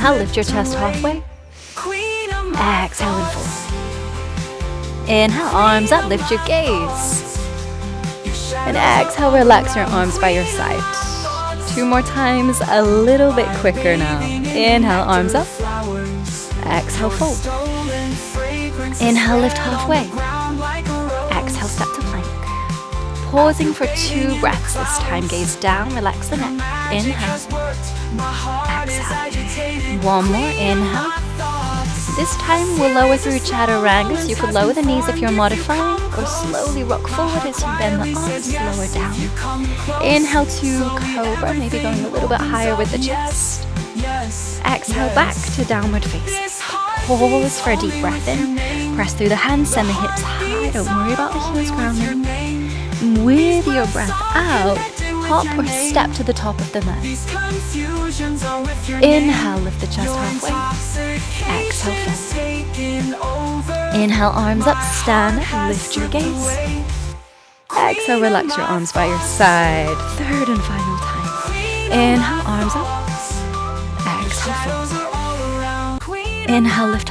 Inhale, lift your chest halfway. Exhale and fold. Inhale, arms up, lift your gaze. And exhale, relax your arms by your side. 2 more times, a little bit quicker now. Inhale, arms up. Exhale, fold. Inhale, lift halfway. Exhale, step to plank. Pausing for 2 breaths this time. Gaze down, relax the neck. Inhale. Exhale. 1 more. Inhale. This time we'll lower through Chaturanga, so you could lower the knees if you're modifying, or slowly rock forward as you bend the arms, lower down. Inhale to Cobra, maybe going a little bit higher with the chest. Exhale back to downward facing. Pause for a deep breath in. Press through the hands, send the hips high, don't worry about the heels grounding. With your breath out, hop or step to the top of the mat. Inhale, lift the chest halfway. Exhale, fold. Inhale, arms up, stand up, lift your gaze. Exhale, relax your arms by your side. 3rd and final time. Inhale, arms up. Exhale, fold. Inhale, lift